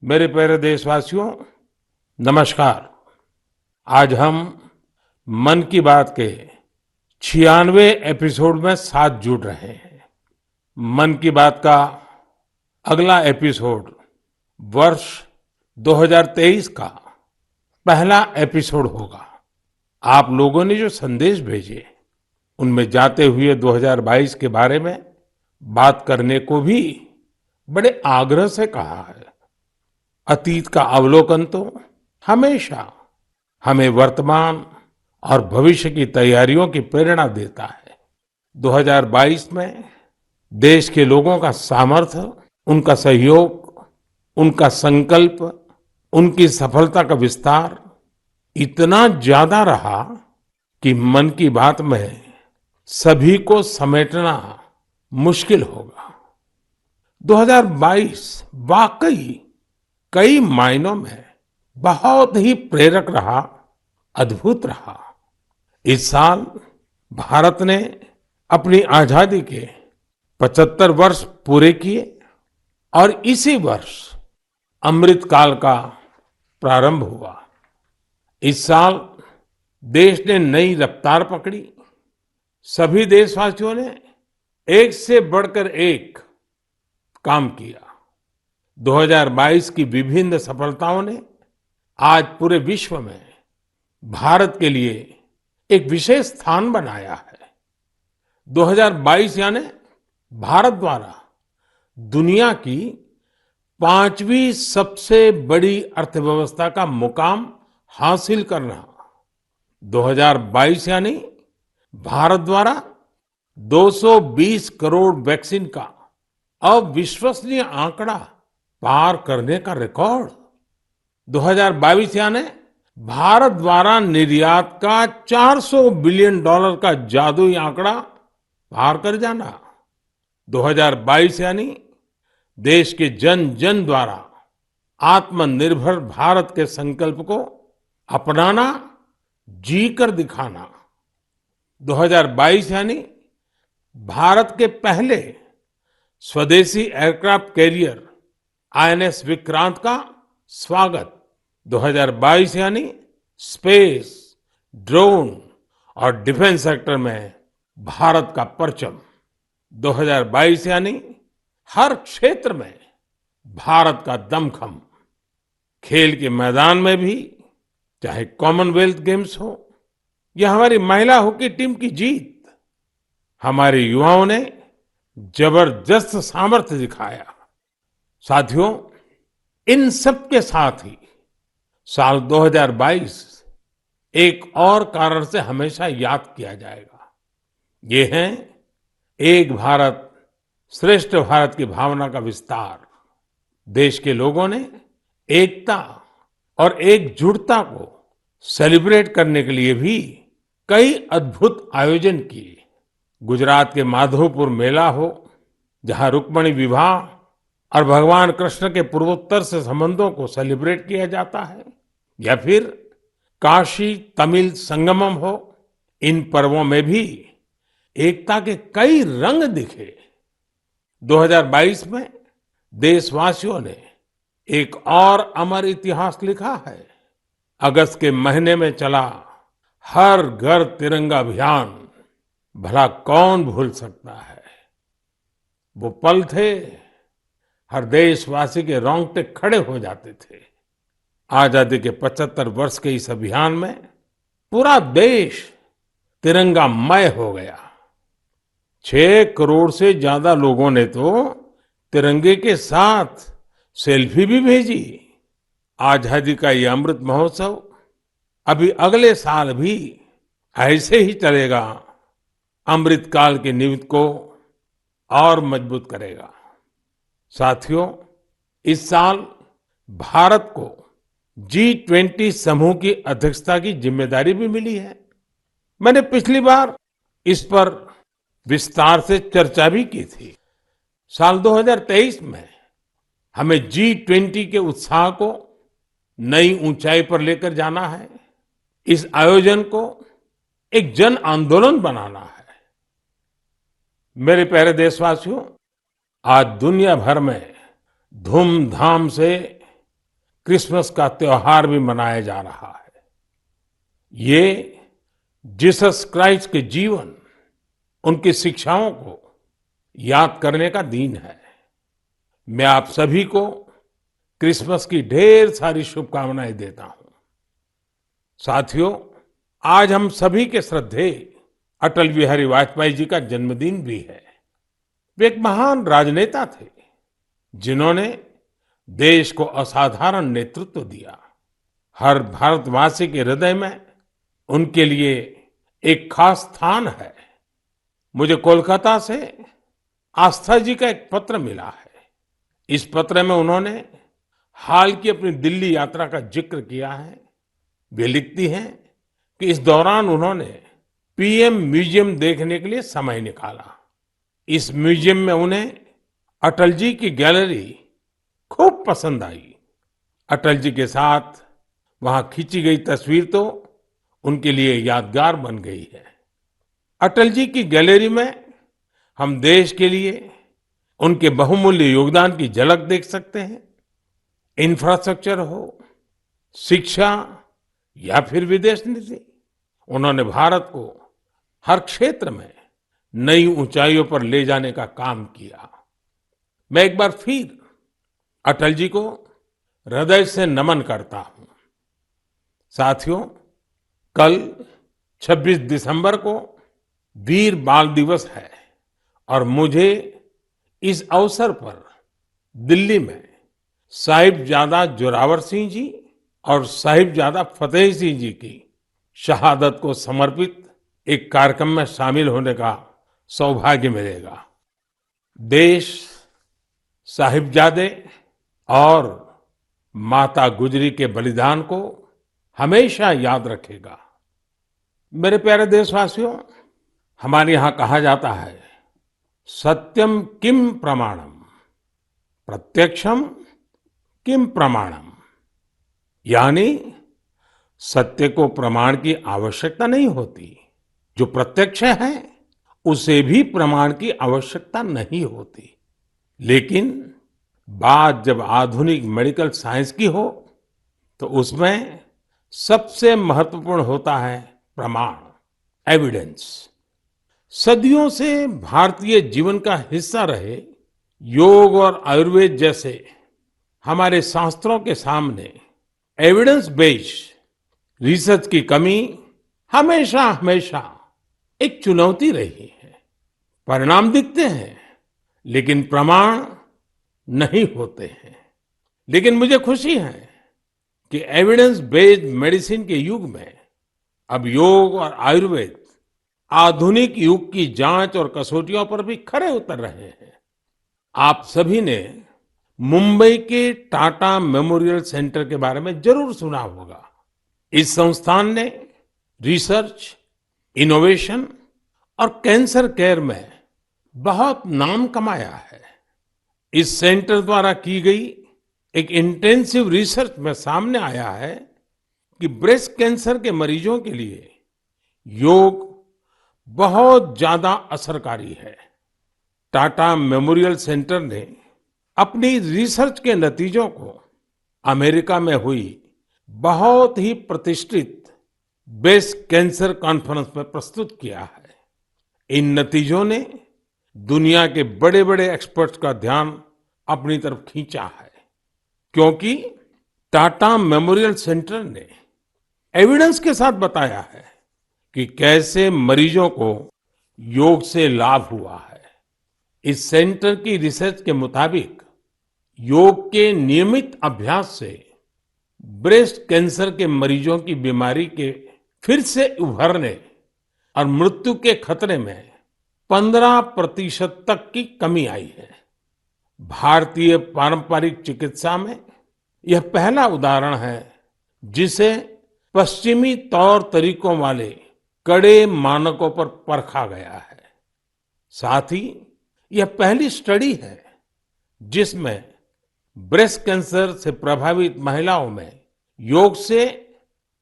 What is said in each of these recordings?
मेरे प्यारे देशवासियों, नमस्कार। आज हम मन की बात के 96वें एपिसोड में साथ जुड़ रहे हैं। मन की बात का अगला एपिसोड वर्ष 2023 का पहला एपिसोड होगा। आप लोगों ने जो संदेश भेजे, उनमें जाते हुए 2022 के बारे में बात करने को भी बड़े आग्रह से कहा है। अतीत का अवलोकन तो हमेशा हमें वर्तमान और भविष्य की तैयारियों की प्रेरणा देता है। 2022 में देश के लोगों का सामर्थ्य, उनका सहयोग, उनका संकल्प, उनकी सफलता का विस्तार इतना ज्यादा रहा कि मन की बात में सभी को समेटना मुश्किल होगा। 2022 वाकई कई मायनों में बहुत ही प्रेरक रहा, अद्भुत रहा। इस साल भारत ने अपनी आजादी के 75 वर्ष पूरे किए और इसी वर्ष अमृत काल का प्रारंभ हुआ। इस साल देश ने नई रफ्तार पकड़ी। सभी देशवासियों ने एक से बढ़कर एक काम किया। 2022 की विभिन्न सफलताओं ने आज पूरे विश्व में भारत के लिए एक विशेष स्थान बनाया है। 2022 यानी भारत द्वारा दुनिया की 5वीं सबसे बड़ी अर्थव्यवस्था का मुकाम हासिल करना। 2022 यानी भारत द्वारा 220 करोड़ वैक्सीन का अविश्वसनीय आंकड़ा पार करने का रिकॉर्ड। 2022 यानी भारत द्वारा निर्यात का $400 बिलियन का जादुई आंकड़ा पार कर जाना। 2022 यानी देश के जन जन द्वारा आत्मनिर्भर भारत के संकल्प को अपनाना, जी कर दिखाना। 2022 यानी भारत के पहले स्वदेशी एयरक्राफ्ट कैरियर आईएनएस विक्रांत का स्वागत। 2022 यानी स्पेस, ड्रोन और डिफेंस सेक्टर में भारत का परचम। 2022 यानी हर क्षेत्र में भारत का दमखम। खेल के मैदान में भी, चाहे कॉमनवेल्थ गेम्स हो या हमारी महिला हॉकी टीम की जीत, हमारे युवाओं ने जबरदस्त सामर्थ्य दिखाया। साथियों, इन सब के साथ ही साल 2022 एक और कारण से हमेशा याद किया जाएगा। ये है एक भारत श्रेष्ठ भारत की भावना का विस्तार। देश के लोगों ने एकता और एकजुटता को सेलिब्रेट करने के लिए भी कई अद्भुत आयोजन किए। गुजरात के माधवपुर मेला हो, जहां रुक्मिणी विवाह और भगवान कृष्ण के पूर्वोत्तर से संबंधों को सेलिब्रेट किया जाता है, या फिर काशी तमिल संगमम हो, इन पर्वों में भी एकता के कई रंग दिखे। 2022 में देशवासियों ने एक और अमर इतिहास लिखा है। अगस्त के महीने में चला हर घर तिरंगा अभियान, भला कौन भूल सकता है। वो पल थे, हर देशवासी के रोंगटे खड़े हो जाते थे। आजादी के 75 वर्ष के इस अभियान में पूरा देश तिरंगामय हो गया। 6 करोड़ से ज्यादा लोगों ने तो तिरंगे के साथ सेल्फी भी भेजी। आजादी का ये अमृत महोत्सव अभी अगले साल भी ऐसे ही चलेगा, अमृत काल की नींव को और मजबूत करेगा। साथियों, इस साल भारत को G20 समूह की अध्यक्षता की जिम्मेदारी भी मिली है। मैंने पिछली बार इस पर विस्तार से चर्चा भी की थी। साल 2023 में हमें G20 के उत्साह को नई ऊंचाई पर लेकर जाना है। इस आयोजन को एक जन आंदोलन बनाना है। मेरे प्यारे देशवासियों, आज दुनिया भर में धूमधाम से क्रिसमस का त्योहार भी मनाया जा रहा है। ये जीसस क्राइस्ट के जीवन, उनकी शिक्षाओं को याद करने का दिन है। मैं आप सभी को क्रिसमस की ढेर सारी शुभकामनाएं देता हूं। साथियों, आज हम सभी के श्रद्धेय अटल बिहारी वाजपेयी जी का जन्मदिन भी है। वे एक महान राजनेता थे, जिन्होंने देश को असाधारण नेतृत्व दिया। हर भारतवासी के हृदय में उनके लिए एक खास स्थान है। मुझे कोलकाता से आस्था जी का एक पत्र मिला है। इस पत्र में उन्होंने हाल की अपनी दिल्ली यात्रा का जिक्र किया है। वे लिखती हैं कि इस दौरान उन्होंने पीएम म्यूजियम देखने के लिए समय निकाला। इस म्यूजियम में उन्हें अटल जी की गैलरी खूब पसंद आई। अटल जी के साथ वहां खींची गई तस्वीर तो उनके लिए यादगार बन गई है। अटल जी की गैलरी में हम देश के लिए उनके बहुमूल्य योगदान की झलक देख सकते हैं। इंफ्रास्ट्रक्चर हो, शिक्षा या फिर विदेश नीति, उन्होंने भारत को हर क्षेत्र में नई ऊंचाइयों पर ले जाने का काम किया। मैं एक बार फिर अटल जी को हृदय से नमन करता हूं। साथियों, कल 26 दिसंबर को वीर बाल दिवस है और मुझे इस अवसर पर दिल्ली में साहिबजादा जोरावर सिंह जी और साहिबजादा फतेह सिंह जी की शहादत को समर्पित एक कार्यक्रम में शामिल होने का सौभाग्य मिलेगा। देश साहिबजादे और माता गुजरी के बलिदान को हमेशा याद रखेगा। मेरे प्यारे देशवासियों, हमारे यहाँ कहा जाता है, सत्यम किम प्रमाणम, प्रत्यक्षम किम प्रमाणम। यानी सत्य को प्रमाण की आवश्यकता नहीं होती, जो प्रत्यक्ष है उसे भी प्रमाण की आवश्यकता नहीं होती। लेकिन बात जब आधुनिक मेडिकल साइंस की हो तो उसमें सबसे महत्वपूर्ण होता है प्रमाण, एविडेंस। सदियों से भारतीय जीवन का हिस्सा रहे योग और आयुर्वेद जैसे हमारे शास्त्रों के सामने एविडेंस बेस्ड रिसर्च की कमी हमेशा हमेशा एक चुनौती रही है। परिणाम दिखते हैं लेकिन प्रमाण नहीं होते हैं। लेकिन मुझे खुशी है कि एविडेंस बेस्ड मेडिसिन के युग में अब योग और आयुर्वेद आधुनिक युग की जांच और कसौटियों पर भी खरे उतर रहे हैं। आप सभी ने मुंबई के टाटा मेमोरियल सेंटर के बारे में जरूर सुना होगा। इस संस्थान ने रिसर्च, इनोवेशन और कैंसर केयर में बहुत नाम कमाया है। इस सेंटर द्वारा की गई एक इंटेंसिव रिसर्च में सामने आया है कि ब्रेस्ट कैंसर के मरीजों के लिए योग बहुत ज्यादा असरकारी है। टाटा मेमोरियल सेंटर ने अपनी रिसर्च के नतीजों को अमेरिका में हुई बहुत ही प्रतिष्ठित ब्रेस्ट कैंसर कॉन्फ्रेंस में प्रस्तुत किया है। इन नतीजों ने दुनिया के बड़े बड़े एक्सपर्ट्स का ध्यान अपनी तरफ खींचा है, क्योंकि टाटा मेमोरियल सेंटर ने एविडेंस के साथ बताया है कि कैसे मरीजों को योग से लाभ हुआ है। इस सेंटर की रिसर्च के मुताबिक योग के नियमित अभ्यास से ब्रेस्ट कैंसर के मरीजों की बीमारी के फिर से उभरने और मृत्यु के खतरे में 15% तक की कमी आई है। भारतीय पारंपरिक चिकित्सा में यह पहला उदाहरण है जिसे पश्चिमी तौर तरीकों वाले कड़े मानकों पर परखा गया है। साथ ही यह पहली स्टडी है जिसमें ब्रेस्ट कैंसर से प्रभावित महिलाओं में योग से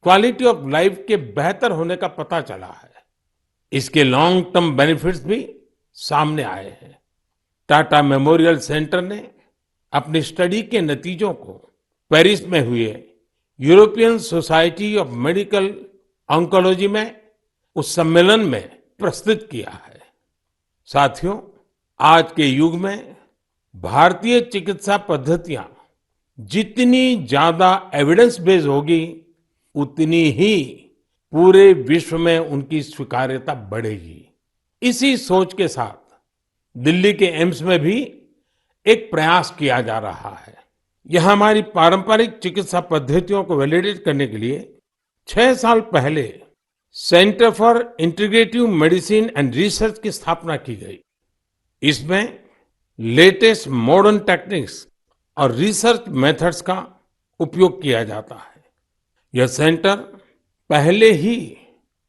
क्वालिटी ऑफ लाइफ के बेहतर होने का पता चला है। इसके लॉन्ग टर्म बेनिफिट्स भी सामने आए हैं। टाटा मेमोरियल सेंटर ने अपनी स्टडी के नतीजों को पेरिस में हुए European society of medical oncology में उस सम्मेलन में प्रस्तुत किया है। साथियों, आज के युग में भारतीय चिकित्सा पद्धतियां जितनी ज्यादा एविडेंस बेस्ड होगी, उतनी ही पूरे विश्व में उनकी स्वीकार्यता बढ़ेगी। इसी सोच के साथ दिल्ली के एम्स में भी एक प्रयास किया जा रहा है। यहां हमारी पारंपरिक चिकित्सा पद्धतियों को वैलिडेट करने के लिए 6 साल पहले centre for integrative medicine and research की स्थापना की गई। इसमें लेटेस्ट मॉडर्न टेक्निक्स और रिसर्च मेथड्स का उपयोग किया जाता है। यह सेंटर पहले ही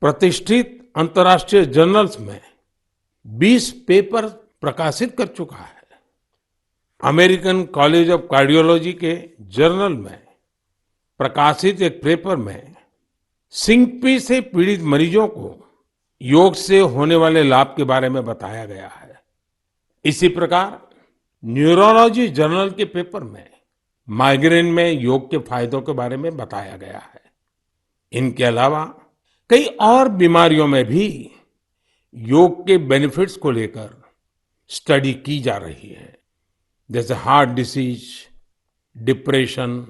प्रतिष्ठित अंतर्राष्ट्रीय जर्नल्स में 20 पेपर प्रकाशित कर चुका है। अमेरिकन कॉलेज ऑफ कार्डियोलॉजी के जर्नल में प्रकाशित एक पेपर में सिंकपी से पीड़ित मरीजों को योग से होने वाले लाभ के बारे में बताया गया है। इसी प्रकार न्यूरोलॉजी जर्नल के पेपर में माइग्रेन में योग के फायदों के बारे में बताया गया है। इनके अलावा कई और बीमारियों में भी योग के बेनिफिट्स को लेकर स्टडी की जा रही है, जैसे heart disease, depression,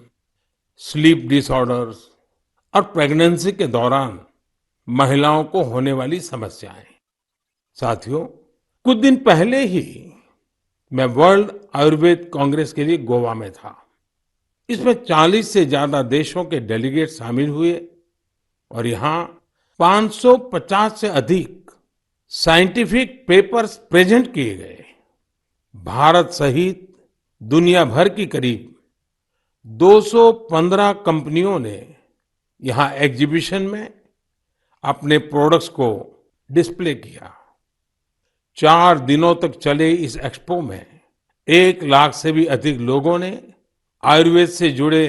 sleep disorders और प्रेगनेंसी के दौरान महिलाओं को होने वाली समस्याएं। साथियों, कुछ दिन पहले ही मैं वर्ल्ड आयुर्वेद कांग्रेस के लिए गोवा में था। इसमें 40 से ज्यादा देशों के डेलीगेट शामिल हुए और यहाँ 550 से अधिक साइंटिफिक पेपर्स प्रेजेंट किए गए। भारत सहित दुनिया भर की करीब 215 कंपनियों ने यहाँ एग्जीबिशन में अपने प्रोडक्ट्स को डिस्प्ले किया। 4 दिनों तक चले इस एक्सपो में 1 लाख से भी अधिक लोगों ने आयुर्वेद से जुड़े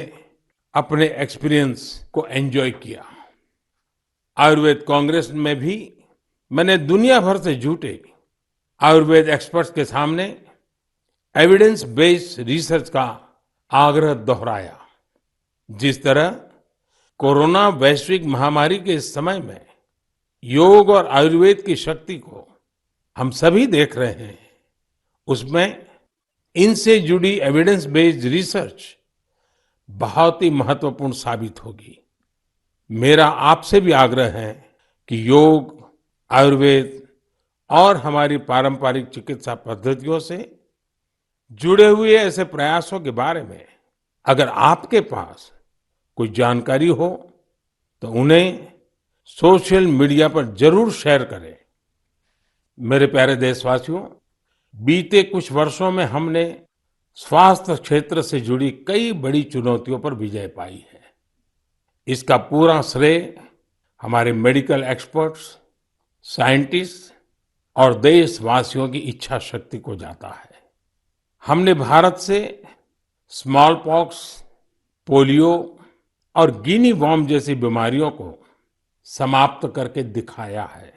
अपने एक्सपीरियंस को एंजॉय किया। आयुर्वेद कांग्रेस में भी मैंने दुनिया भर से जुटे आयुर्वेद एक्सपर्ट्स के सामने एविडेंस बेस्ड रिसर्च का आग्रह दोहराया। जिस तरह कोरोना वैश्विक महामारी के इस समय में योग और आयुर्वेद की शक्ति को हम सभी देख रहे हैं, उसमें इनसे जुड़ी एविडेंस बेस्ड रिसर्च बहुत ही महत्वपूर्ण साबित होगी। मेरा आपसे भी आग्रह है कि योग, आयुर्वेद और हमारी पारंपरिक चिकित्सा पद्धतियों से जुड़े हुए ऐसे प्रयासों के बारे में अगर आपके पास कोई जानकारी हो तो उन्हें सोशल मीडिया पर जरूर शेयर करें। मेरे प्यारे देशवासियों, बीते कुछ वर्षों में हमने स्वास्थ्य क्षेत्र से जुड़ी कई बड़ी चुनौतियों पर विजय पाई है। इसका पूरा श्रेय हमारे मेडिकल एक्सपर्ट्स, साइंटिस्ट और देशवासियों की इच्छा शक्ति को जाता है। हमने भारत से स्मॉल पॉक्स, पोलियो और गिनी वॉर्म जैसी बीमारियों को समाप्त करके दिखाया है।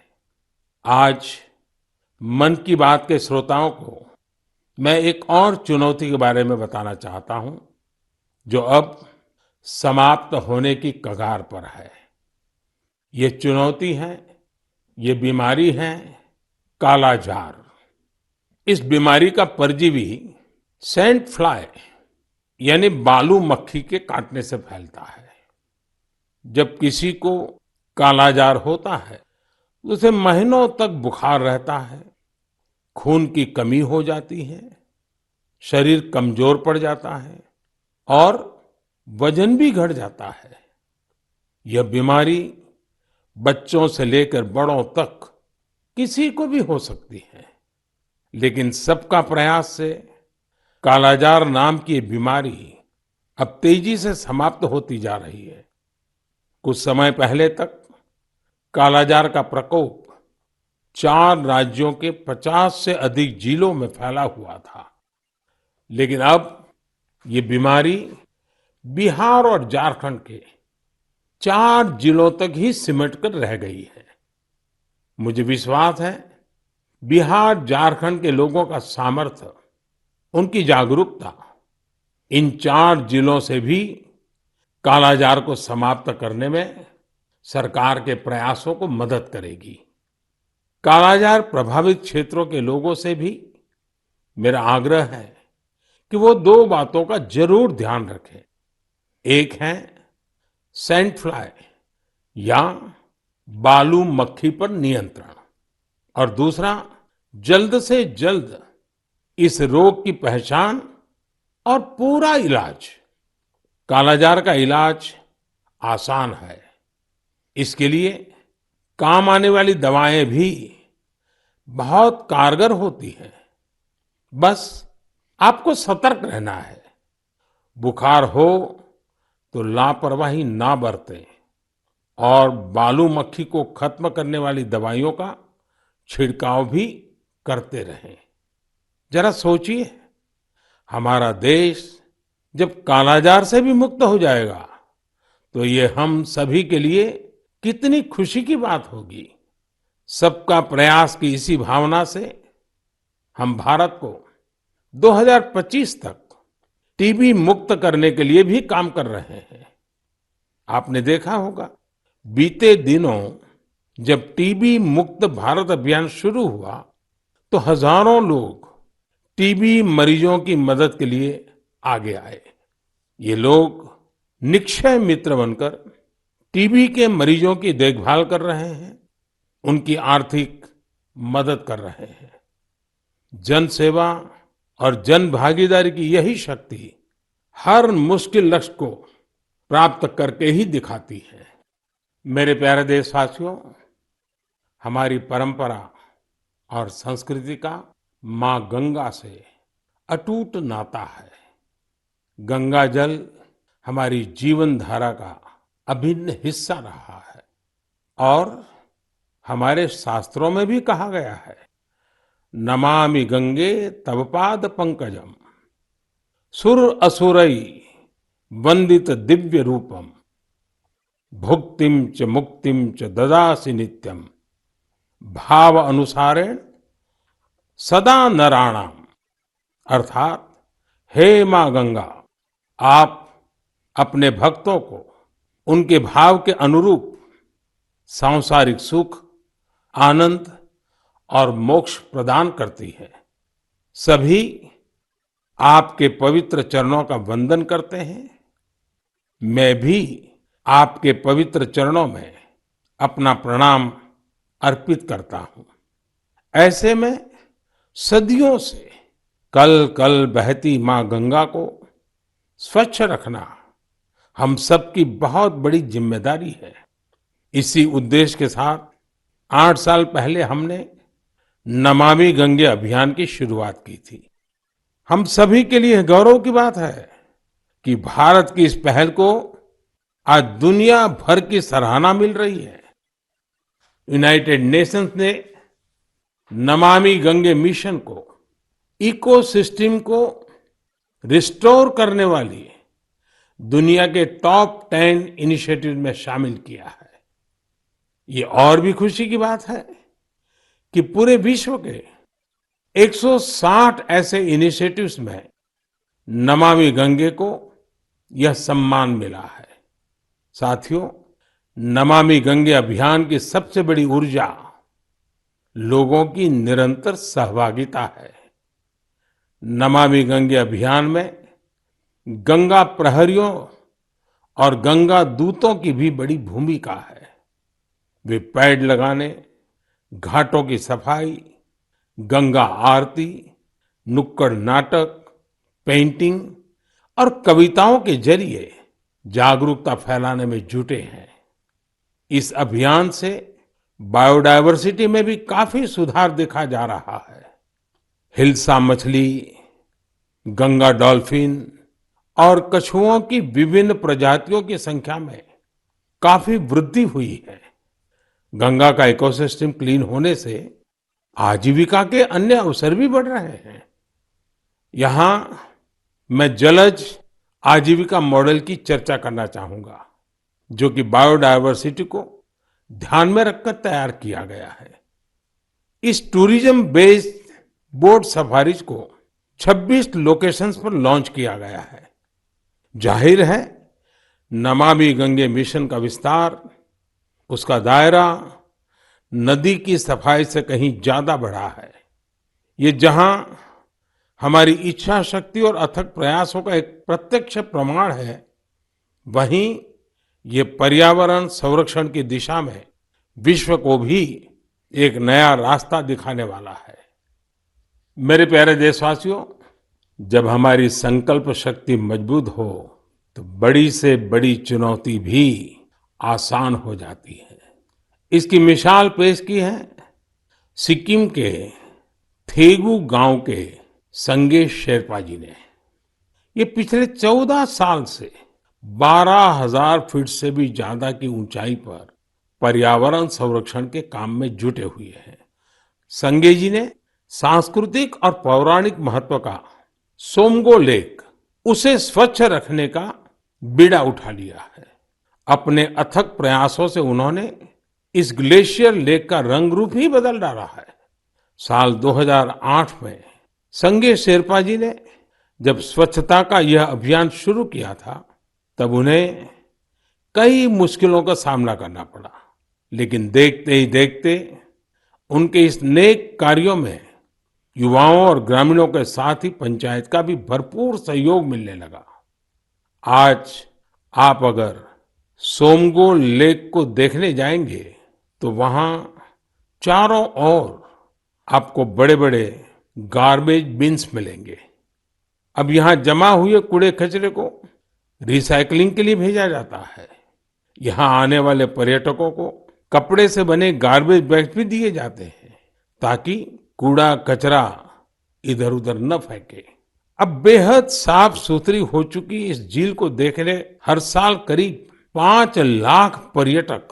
आज मन की बात के श्रोताओं को मैं एक और चुनौती के बारे में बताना चाहता हूं, जो अब समाप्त होने की कगार पर है। ये चुनौती है, ये बीमारी है कालाजार। इस बीमारी का परजीवी सैंड फ्लाई यानी बालू मक्खी के काटने से फैलता है। जब किसी को कालाजार होता है तो उसे महीनों तक बुखार रहता है, खून की कमी हो जाती है, शरीर कमजोर पड़ जाता है और वजन भी घट जाता है। यह बीमारी बच्चों से लेकर बड़ों तक किसी को भी हो सकती है, लेकिन सबका प्रयास से कालाजार नाम की ये बीमारी अब तेजी से समाप्त होती जा रही है। कुछ समय पहले तक कालाजार का प्रकोप 4 राज्यों के 50 से अधिक जिलों में फैला हुआ था, लेकिन अब ये बीमारी बिहार और झारखंड के 4 जिलों तक ही सिमट कर रह गई है। मुझे विश्वास है बिहार, झारखंड के लोगों का सामर्थ्य, उनकी जागरूकता इन 4 जिलों से भी कालाजार को समाप्त करने में सरकार के प्रयासों को मदद करेगी। कालाजार प्रभावित क्षेत्रों के लोगों से भी मेरा आग्रह है कि वो 2 बातों का जरूर ध्यान रखें। एक है सैंड फ्लाई या बालू मक्खी पर नियंत्रण और दूसरा जल्द से जल्द इस रोग की पहचान और पूरा इलाज। कालाजार का इलाज आसान है। इसके लिए काम आने वाली दवाएं भी बहुत कारगर होती हैं। बस आपको सतर्क रहना है। बुखार हो तो लापरवाही ना बरतें और बालू मक्खी को खत्म करने वाली दवाइयों का छिड़काव भी करते रहें। जरा सोचिए, हमारा देश जब कालाजार से भी मुक्त हो जाएगा तो ये हम सभी के लिए कितनी खुशी की बात होगी। सबका प्रयास की इसी भावना से हम भारत को 2025 तक टीबी मुक्त करने के लिए भी काम कर रहे हैं। आपने देखा होगा, बीते दिनों जब टीबी मुक्त भारत अभियान शुरू हुआ तो हजारों लोग टीबी मरीजों की मदद के लिए आगे आए। ये लोग निक्षय मित्र बनकर टीबी के मरीजों की देखभाल कर रहे हैं, उनकी आर्थिक मदद कर रहे हैं। जन सेवा और जन भागीदारी की यही शक्ति हर मुश्किल लक्ष्य को प्राप्त करके ही दिखाती है। मेरे प्यारे देशवासियों, हमारी परंपरा और संस्कृति का मां गंगा से अटूट नाता है। गंगा जल हमारी जीवन धारा का अभिन्न हिस्सा रहा है और हमारे शास्त्रों में भी कहा गया है, नमामि गंगे तव पाद पंकजम सुर असुरई वंदित दिव्य रूपम भुक्तिम च मुक्तिम च ददासि नित्यम भाव अनुसारेण सदा नराणाम। अर्थात, हे मां गंगा, आप अपने भक्तों को उनके भाव के अनुरूप सांसारिक सुख, आनंद और मोक्ष प्रदान करती है। सभी आपके पवित्र चरणों का वंदन करते हैं। मैं भी आपके पवित्र चरणों में अपना प्रणाम अर्पित करता हूं। ऐसे में सदियों से कल कल बहती मां गंगा को स्वच्छ रखना हम सबकी बहुत बड़ी जिम्मेदारी है। इसी उद्देश्य के साथ 8 साल पहले हमने नमामि गंगे अभियान की शुरुआत की थी। हम सभी के लिए गौरव की बात है कि भारत की इस पहल को आज दुनिया भर की सराहना मिल रही है। यूनाइटेड नेशंस ने नमामि गंगे मिशन को इकोसिस्टम को रिस्टोर करने वाली दुनिया के टॉप 10 इनिशिएटिव में शामिल किया है। ये और भी खुशी की बात है कि पूरे विश्व के 160 ऐसे इनिशिएटिव्स में नमामि गंगे को यह सम्मान मिला है। साथियों, नमामि गंगे अभियान की सबसे बड़ी ऊर्जा लोगों की निरंतर सहभागिता है। नमामि गंगे अभियान में गंगा प्रहरियों और गंगा दूतों की भी बड़ी भूमिका है। वे पेड़ लगाने, घाटों की सफाई, गंगा आरती, नुक्कड़ नाटक, पेंटिंग और कविताओं के जरिए जागरूकता फैलाने में जुटे हैं। इस अभियान से बायोडायवर्सिटी में भी काफी सुधार देखा जा रहा है। हिल्सा मछली, गंगा डॉल्फिन और कछुओं की विभिन्न प्रजातियों की संख्या में काफी वृद्धि हुई है। गंगा का इकोसिस्टम क्लीन होने से आजीविका के अन्य अवसर भी बढ़ रहे हैं। यहाँ मैं जलज आजीविका मॉडल की चर्चा करना चाहूंगा, जो कि बायोडायवर्सिटी को ध्यान में रखकर तैयार किया गया है। इस टूरिज्म बेस्ड बोट सफारीज को 26 लोकेशंस पर लॉन्च किया गया है। जाहिर है, नमामि गंगे मिशन का विस्तार, उसका दायरा नदी की सफाई से कहीं ज्यादा बढ़ा है। ये जहां हमारी इच्छा शक्ति और अथक प्रयासों का एक प्रत्यक्ष प्रमाण है, वहीं ये पर्यावरण संरक्षण की दिशा में विश्व को भी एक नया रास्ता दिखाने वाला है। मेरे प्यारे देशवासियों, जब हमारी संकल्प शक्ति मजबूत हो तो बड़ी से बड़ी चुनौती भी आसान हो जाती है। इसकी मिसाल पेश की है सिक्किम के थेगू गांव के संगे शेरपा जी ने। ये पिछले 14 साल से 12,000 फीट से भी ज्यादा की ऊंचाई पर पर्यावरण संरक्षण के काम में जुटे हुए हैं। संगे जी ने सांस्कृतिक और पौराणिक महत्व का सोमगो लेक, उसे स्वच्छ रखने का बीड़ा उठा लिया है। अपने अथक प्रयासों से उन्होंने इस ग्लेशियर लेक का रंग रूप ही बदल डाला है। साल 2008 में संगे शेरपा जी ने जब स्वच्छता का यह अभियान शुरू किया था, तब उन्हें कई मुश्किलों का सामना करना पड़ा, लेकिन देखते ही देखते उनके इस नेक कार्यों में युवाओं और ग्रामीणों के साथ ही पंचायत का भी भरपूर सहयोग मिलने लगा। आज आप अगर सोमगो लेक को देखने जाएंगे तो वहां चारों ओर आपको बड़े बड़े गार्बेज बिन्स मिलेंगे। अब यहाँ जमा हुए कूड़े कचरे को रिसाइकलिंग के लिए भेजा जाता है। यहाँ आने वाले पर्यटकों को कपड़े से बने गार्बेज बैग्स भी दिए जाते हैं, ताकि कूड़ा कचरा इधर उधर न फेंके। अब बेहद साफ सुथरी हो चुकी इस झील को देखने हर साल करीब 5 लाख पर्यटक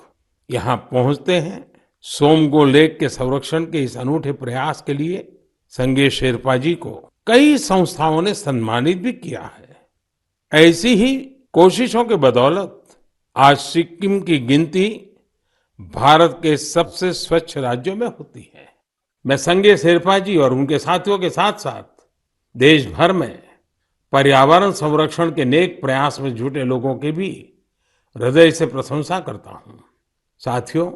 यहाँ पहुंचते हैं। सोमगो लेक के संरक्षण के इस अनूठे प्रयास के लिए संगे शेरपा जी को कई संस्थाओं ने सम्मानित भी किया है। ऐसी ही कोशिशों के बदौलत आज सिक्किम की गिनती भारत के सबसे स्वच्छ राज्यों में होती है। मैं संगे शेरपा जी और उनके साथियों के साथ साथ देश भर में पर्यावरण संरक्षण के नेक प्रयास में जुटे लोगों की भी हृदय से प्रशंसा करता हूं। साथियों,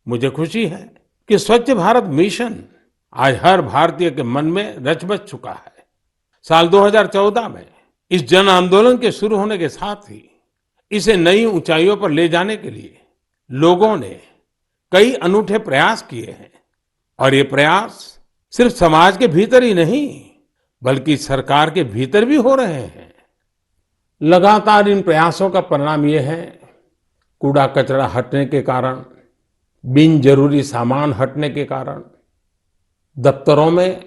मुझे खुशी है कि स्वच्छ भारत मिशन आज हर भारतीय के मन में रच बस चुका है। साल 2014 में इस जन आंदोलन के शुरू होने के साथ ही इसे नई ऊंचाइयों पर ले जाने के लिए लोगों ने कई अनूठे प्रयास किए हैं। और ये प्रयास सिर्फ समाज के भीतर ही नहीं, बल्कि सरकार के भीतर भी हो रहे हैं। लगातार इन प्रयासों का परिणाम ये है, कूड़ा कचरा हटने के कारण, बिन जरूरी सामान हटने के कारण दफ्तरों में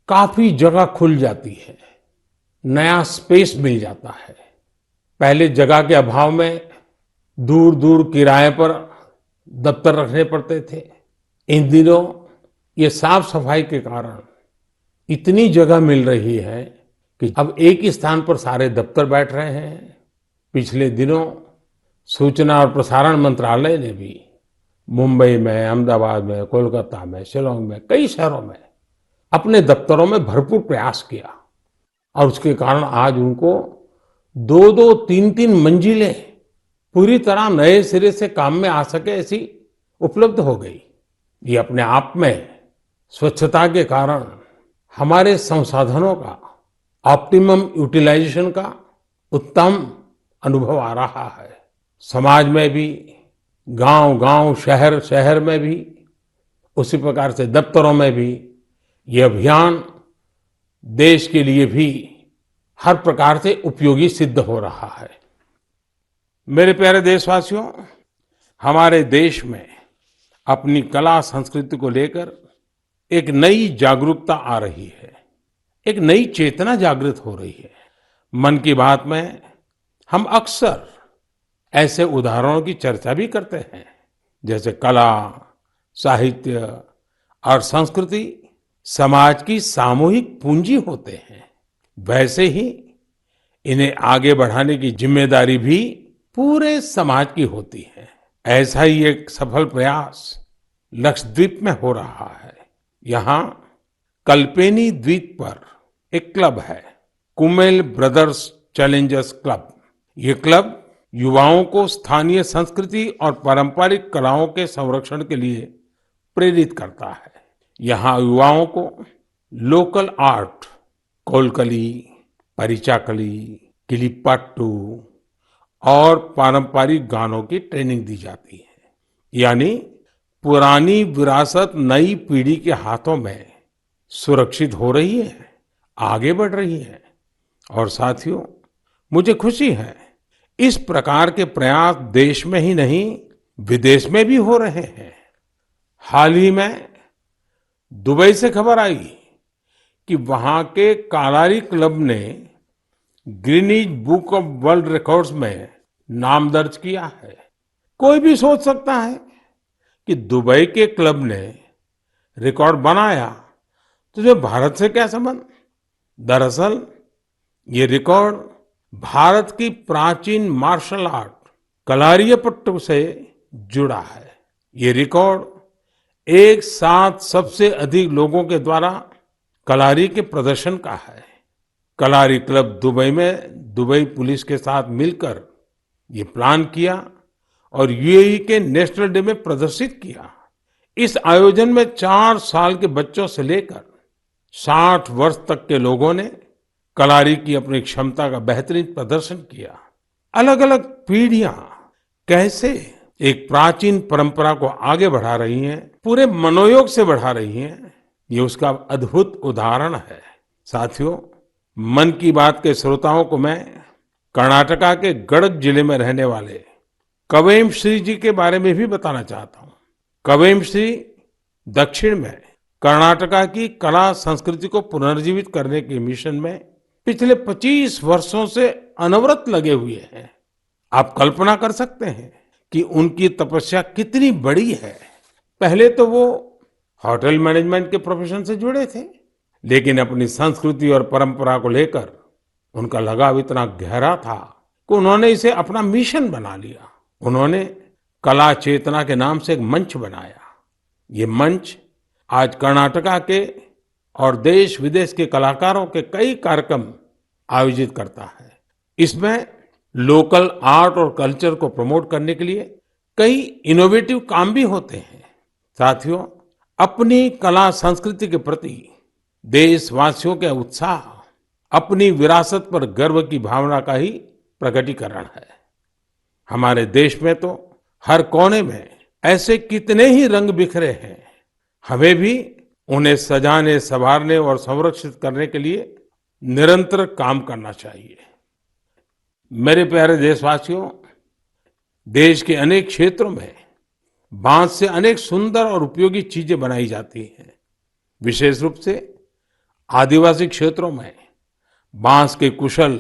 काफी जगह खुल जाती है, नया स्पेस मिल जाता है। पहले जगह के अभाव में दूर दूर किराए पर दफ्तर रखने पड़ते थे। इन दिनों ये साफ सफाई के कारण इतनी जगह मिल रही है कि अब एक ही स्थान पर सारे दफ्तर बैठ रहे हैं। पिछले दिनों सूचना और प्रसारण मंत्रालय ने भी मुंबई में, अहमदाबाद में, कोलकाता में, शिलांग में, कई शहरों में अपने दफ्तरों में भरपूर प्रयास किया और उसके कारण आज उनको 2-2, 3-3 मंजिलें पूरी तरह नए सिरे से काम में आ सके ऐसी उपलब्ध हो गई। ये अपने आप में स्वच्छता के कारण हमारे संसाधनों का ऑप्टिमम यूटिलाइजेशन का उत्तम अनुभव आ रहा है। समाज में भी, गांव-गांव, शहर-शहर में भी, उसी प्रकार से दफ्तरों में भी ये अभियान देश के लिए भी हर प्रकार से उपयोगी सिद्ध हो रहा है। मेरे प्यारे देशवासियों, हमारे देश में अपनी कला संस्कृति को लेकर एक नई जागरूकता आ रही है, एक नई चेतना जागृत हो रही है। मन की बात में हम अक्सर ऐसे उदाहरणों की चर्चा भी करते हैं, जैसे कला, साहित्य और संस्कृति समाज की सामूहिक पूंजी होते हैं। वैसे ही इन्हें आगे बढ़ाने की जिम्मेदारी भी पूरे समाज की होती है। ऐसा ही एक सफल प्रयास लक्षद्वीप में हो रहा है। यहाँ कल्पेनी द्वीप पर एक क्लब है, कुमेल ब्रदर्स चैलेंजर्स क्लब। ये क्लब युवाओं को स्थानीय संस्कृति और पारंपरिक कलाओं के संरक्षण के लिए प्रेरित करता है। यहाँ युवाओं को लोकल आर्ट, कोलकली, परिचाकली, किलिप्पाट्टू और पारंपरिक गानों की ट्रेनिंग दी जाती है। यानी पुरानी विरासत नई पीढ़ी के हाथों में सुरक्षित हो रही है, आगे बढ़ रही है। और साथियों, मुझे खुशी है इस प्रकार के प्रयास देश में ही नहीं विदेश में भी हो रहे हैं। हाल ही में दुबई से खबर आई कि वहां के कालारी क्लब ने Guinness book of world records में नाम दर्ज किया है। कोई भी सोच सकता है कि दुबई के क्लब ने रिकॉर्ड बनाया तो जो भारत से क्या संबंध। दरअसल ये रिकॉर्ड भारत की प्राचीन मार्शल आर्ट कलारियपट्टू से जुड़ा है। ये रिकॉर्ड एक साथ सबसे अधिक लोगों के द्वारा कलारी के प्रदर्शन का है। कलारी क्लब दुबई में दुबई पुलिस के साथ मिलकर ये प्लान किया और यूएई के नेशनल डे में प्रदर्शित किया। इस आयोजन में 4 साल के बच्चों से लेकर 60 वर्ष तक के लोगों ने कलारी की अपनी क्षमता का बेहतरीन प्रदर्शन किया। अलग अलग पीढ़ियां कैसे एक प्राचीन परंपरा को आगे बढ़ा रही हैं, पूरे मनोयोग से बढ़ा रही हैं, ये उसका अद्भुत उदाहरण है। साथियों, मन की बात के श्रोताओं को मैं कर्नाटका के गडक जिले में रहने वाले कवेम श्री जी के बारे में भी बताना चाहता हूँ। कवेम श्री दक्षिण में कर्नाटका की कला संस्कृति को पुनर्जीवित करने के मिशन में पिछले 25 वर्षों से अनवरत लगे हुए हैं। आप कल्पना कर सकते हैं कि उनकी तपस्या कितनी बड़ी है। पहले तो वो होटल मैनेजमेंट के प्रोफेशन से जुड़े थे, लेकिन अपनी संस्कृति और परंपरा को लेकर उनका लगाव इतना गहरा था कि उन्होंने इसे अपना मिशन बना लिया। उन्होंने कला चेतना के नाम से एक मंच बनाया। ये मंच आज कर्नाटका के और देश विदेश के कलाकारों के कई कार्यक्रम आयोजित करता है। इसमें लोकल आर्ट और कल्चर को प्रमोट करने के लिए कई इनोवेटिव काम भी होते हैं। साथियों, अपनी कला संस्कृति के प्रति देशवासियों के उत्साह अपनी विरासत पर गर्व की भावना का ही प्रकटीकरण है। हमारे देश में तो हर कोने में ऐसे कितने ही रंग बिखरे हैं। हमें भी उन्हें सजाने, संवारने और संरक्षित करने के लिए निरंतर काम करना चाहिए। मेरे प्यारे देशवासियों, देश के अनेक क्षेत्रों में बांस से अनेक सुंदर और उपयोगी चीजें बनाई जाती हैं। विशेष रूप से आदिवासी क्षेत्रों में बांस के कुशल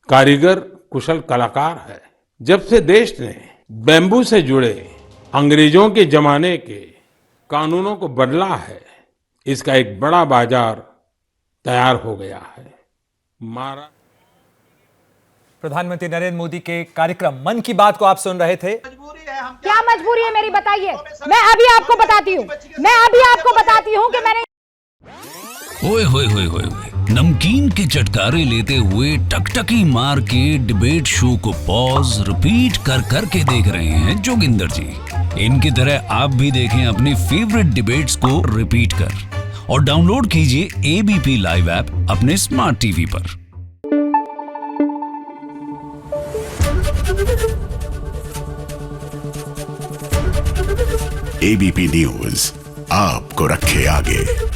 कारीगर कुशल कलाकार है। जब से देश ने बैम्बू से जुड़े अंग्रेजों के जमाने के कानूनों को बदला है, इसका एक बड़ा बाजार तैयार हो गया है। प्रधानमंत्री नरेंद्र मोदी के कार्यक्रम मन की बात को आप सुन रहे थे। क्या मजबूरी है मेरी, बताइए। मैं अभी आपको बताती हूँ कि मैंने ओए होए होए होए नमकीन के चटकारे लेते हुए टकटकी मार के डिबेट शो को पॉज रिपीट कर करके देख रहे हैं जोगिंदर जी। इनकी तरह आप भी देखें अपनी फेवरेट डिबेट्स को रिपीट कर और डाउनलोड कीजिए एबीपी लाइव ऐप अपने स्मार्ट टीवी पर। एबीपी न्यूज आपको रखे आगे।